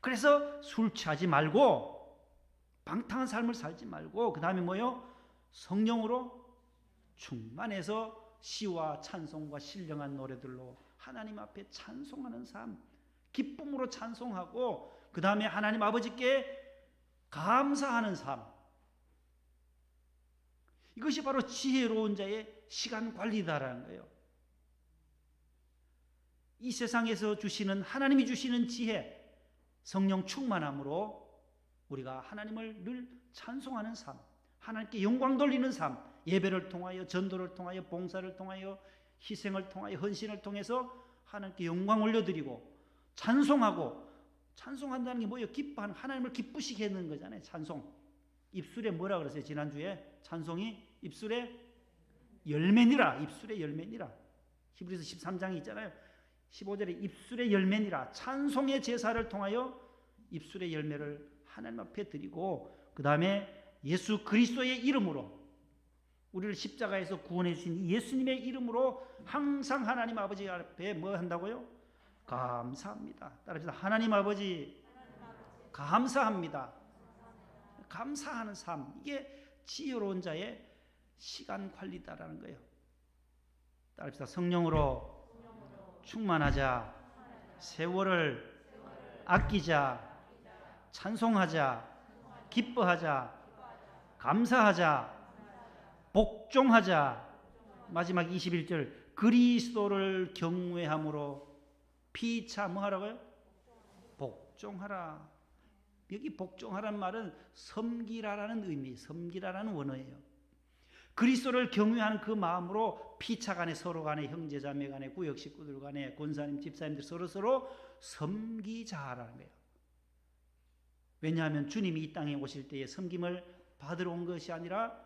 그래서 술 취하지 말고 방탕한 삶을 살지 말고, 그 다음에 뭐요? 성령으로 충만해서 시와 찬송과 신령한 노래들로 하나님 앞에 찬송하는 삶, 기쁨으로 찬송하고, 그 다음에 하나님 아버지께 감사하는 삶, 이것이 바로 지혜로운 자의 시간 관리다라는 거예요. 이 세상에서 주시는, 하나님이 주시는 지혜, 성령 충만함으로 우리가 하나님을 늘 찬송하는 삶, 하나님께 영광 돌리는 삶, 예배를 통하여, 전도를 통하여, 봉사를 통하여, 희생을 통하여, 헌신을 통해서 하나님께 영광 올려드리고 찬송하고, 찬송한다는 게 뭐예요? 기뻐하는, 하나님을 기쁘시게 하는 거잖아요. 찬송. 입술에 뭐라 그랬어요? 지난주에 찬송이 입술의 열매니라. 입술의 열매니라. 히브리서 13장이 있잖아요. 15절에 입술의 열매니라. 찬송의 제사를 통하여 입술의 열매를 하나님 앞에 드리고, 그 다음에 예수 그리스도의 이름으로, 우리를 십자가에서 구원해 주신 예수님의 이름으로 항상 하나님 아버지 앞에 뭐 한다고요? 감사합니다. 따라합시다. 하나님 아버지 감사합니다. 감사하는 삶, 이게 지혜로운 자의 시간 관리다라는 거예요. 따라합시다. 성령으로 충만하자, 세월을 아끼자, 찬송하자, 기뻐하자, 감사하자, 복종하자, 마지막 21절 그리스도를 경외함으로 피차 뭐 하라고요? 복종하라. 여기 복종하라는 말은 섬기라라는 의미, 섬기라라는 원어예요. 그리스도를 경외하는 그 마음으로 피차 간에 서로 간에 형제자매 간에 구역 식구들 간에 권사님 집사님들 서로 섬기자라는 거예요. 왜냐하면 주님이 이 땅에 오실 때에 섬김을 받으러 온 것이 아니라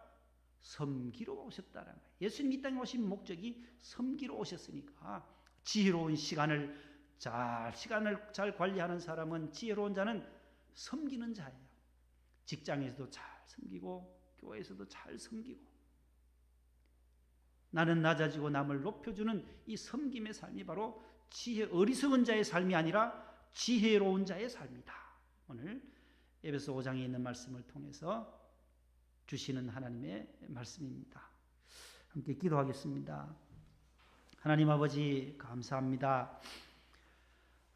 섬기러 오셨다는 거예요. 예수님이 이 땅에 오신 목적이 섬기러 오셨으니까 지혜로운 시간을 잘 관리하는 사람은 지혜로운 자는 섬기는 자예요. 직장에서도 잘 섬기고 교회에서도 잘 섬기고 나는 낮아지고 남을 높여주는 이 섬김의 삶이 바로 어리석은 자의 삶이 아니라 지혜로운 자의 삶이다. 오늘 에베소 5장에 있는 말씀을 통해서 주시는 하나님의 말씀입니다. 함께 기도하겠습니다. 하나님 아버지 감사합니다.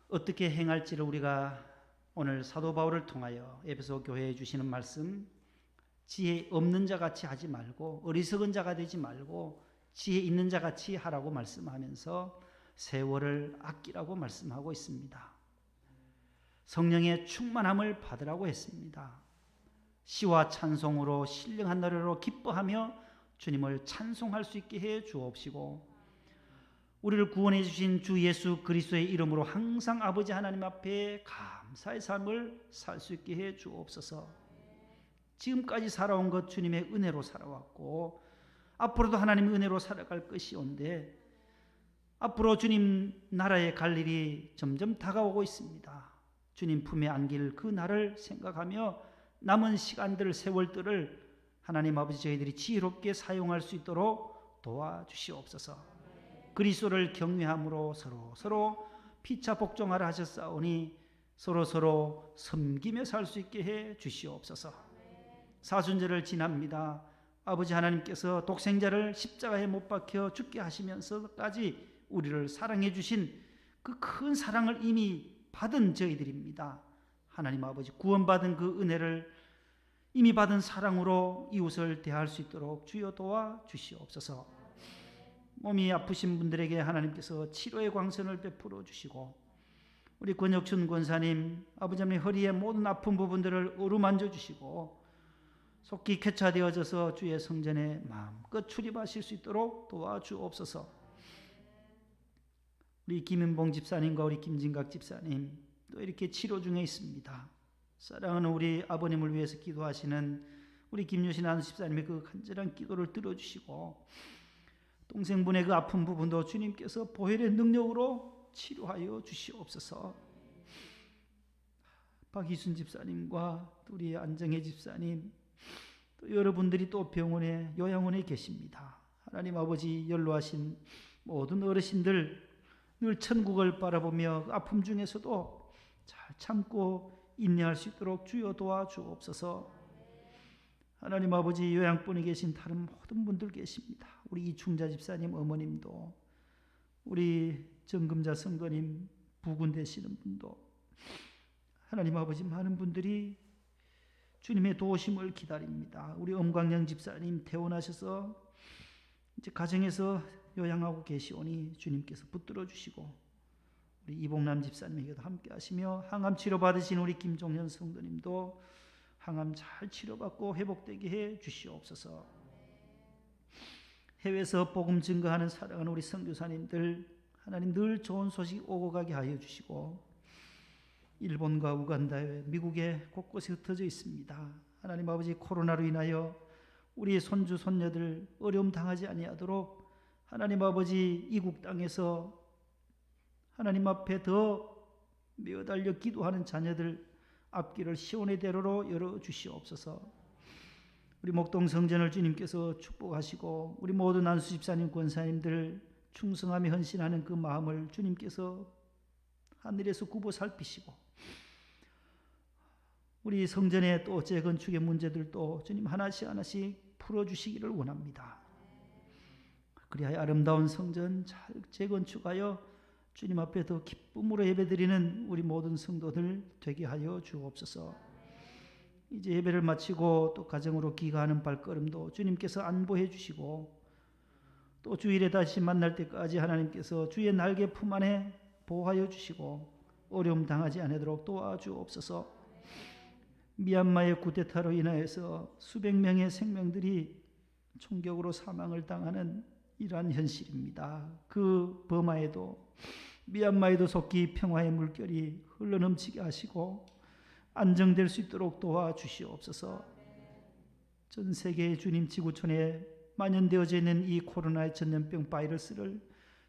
어떻게 행할지를 우리가 오늘 사도 바울을 통하여 에베소 교회에 주시는 말씀, 지혜 없는 자 같이 하지 말고 어리석은 자가 되지 말고 지혜 있는 자 같이 하라고 말씀하면서 세월을 아끼라고 말씀하고 있습니다. 성령의 충만함을 받으라고 했습니다. 시와 찬송으로 신령한 노래로 기뻐하며 주님을 찬송할 수 있게 해 주옵시고 우리를 구원해 주신 주 예수 그리스도의 이름으로 항상 아버지 하나님 앞에 감사의 삶을 살 수 있게 해 주옵소서. 지금까지 살아온 것 주님의 은혜로 살아왔고 앞으로도 하나님의 은혜로 살아갈 것이온데 앞으로 주님 나라에 갈 일이 점점 다가오고 있습니다. 주님 품에 안길 그 날을 생각하며 남은 시간들 세월들을 하나님 아버지 저희들이 지혜롭게 사용할 수 있도록 도와주시옵소서. 그리스도를 경외함으로 서로 피차 복종하라 하셨사오니 서로 섬기며 살 수 있게 해 주시옵소서. 사순절을 지납니다. 아버지 하나님께서 독생자를 십자가에 못 박혀 죽게 하시면서까지 우리를 사랑해 주신 그 큰 사랑을 이미 받은 저희들입니다. 하나님 아버지 구원받은 그 은혜를 이미 받은 사랑으로 이웃을 대할 수 있도록 주여 도와 주시옵소서. 몸이 아프신 분들에게 하나님께서 치료의 광선을 베풀어 주시고 우리 권혁춘 권사님 아버지 하나님 허리의 모든 아픈 부분들을 어루만져 주시고 속히 쾌차되어져서 주의 성전에 마음껏 출입하실 수 있도록 도와주옵소서. 우리 김윤봉 집사님과 우리 김진각 집사님 또 이렇게 치료 중에 있습니다. 사랑하는 우리 아버님을 위해서 기도하시는 우리 김유신 안수 집사님의 그 간절한 기도를 들어주시고 동생분의 그 아픈 부분도 주님께서 보혈의 능력으로 치료하여 주시옵소서. 박희순 집사님과 우리 안정혜 집사님 또 여러분들이 또 병원에 요양원에 계십니다. 하나님 아버지 연로하신 모든 어르신들 늘 천국을 바라보며 그 아픔 중에서도 잘 참고 인내할 수 있도록 주여 도와주옵소서. 하나님 아버지 요양본에 계신 다른 모든 분들 계십니다. 우리 이충자 집사님 어머님도 우리 정금자 성도님 부군 되시는 분도 하나님 아버지 많은 분들이 주님의 도우심을 기다립니다. 우리 엄광영 집사님 퇴원하셔서 이제 가정에서 요양하고 계시오니 주님께서 붙들어 주시고 우리 이봉남 집사님에게도 함께 하시며 항암 치료 받으신 우리 김종현 성도님도 항암 잘 치료받고 회복되게 해 주시옵소서. 해외에서 복음 증거하는 사랑하는 우리 선교사님들 하나님 늘 좋은 소식 오고 가게 하여 주시고 일본과 우간다에 미국에 곳곳에 흩어져 있습니다. 하나님 아버지 코로나로 인하여 우리 손주 손녀들 어려움 당하지 아니하도록 하나님 아버지 이국 땅에서 하나님 앞에 더 매어달려 기도하는 자녀들 앞길을 시온의 대로로 열어주시옵소서. 우리 목동 성전을 주님께서 축복하시고 우리 모든 안수 집사님 권사님들 충성하며 헌신하는 그 마음을 주님께서 하늘에서 굽어 살피시고 우리 성전의 또 재건축의 문제들도 주님 하나씩 풀어주시기를 원합니다. 그리하여 아름다운 성전 잘 재건축하여 주님 앞에 더 기쁨으로 예배드리는 우리 모든 성도들 되게 하여 주옵소서. 이제 예배를 마치고 또 가정으로 귀가하는 발걸음도 주님께서 안보해 주시고 또 주일에 다시 만날 때까지 하나님께서 주의 날개 품 안에 보호하여 주시고 어려움 당하지 않도록 도와주옵소서. 미얀마의 쿠데타로 인하여서 수백 명의 생명들이 총격으로 사망을 당하는 이러한 현실입니다. 그 버마에도 미얀마에도 속히 평화의 물결이 흘러넘치게 하시고 안정될 수 있도록 도와주시옵소서. 전 세계의 주님 지구촌에 만연되어져 있는 이 코로나의 전염병 바이러스를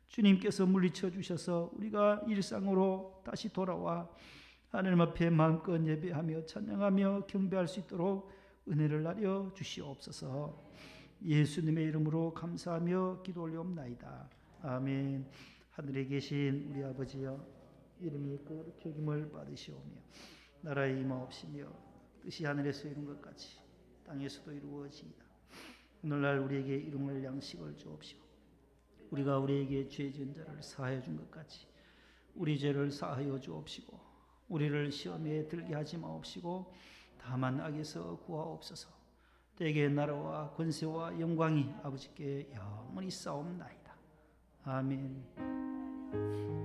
주님께서 물리쳐 주셔서 우리가 일상으로 다시 돌아와 하나님 앞에 마음껏 예배하며 찬양하며 경배할 수 있도록 은혜를 나려 주시옵소서. 예수님의 이름으로 감사하며 기도 올려옵나이다. 아멘. 하늘에 계신 우리 아버지여, 이름이 거룩히 여김을 받으시오며 나라의 임하옵시며 뜻이 하늘에서 이룬 것 같이 땅에서도 이루어지이다. 오늘날 우리에게 일용할 양식을 주옵시고 우리가 우리에게 죄 지은 자를 사하여 준 것 같이 우리 죄를 사하여 주옵시고 우리를 시험에 들게 하지 마옵시고 다만 악에서 구하옵소서. 대개의 나라와 권세와 영광이 아버지께 영원히 싸움나이다. 아멘.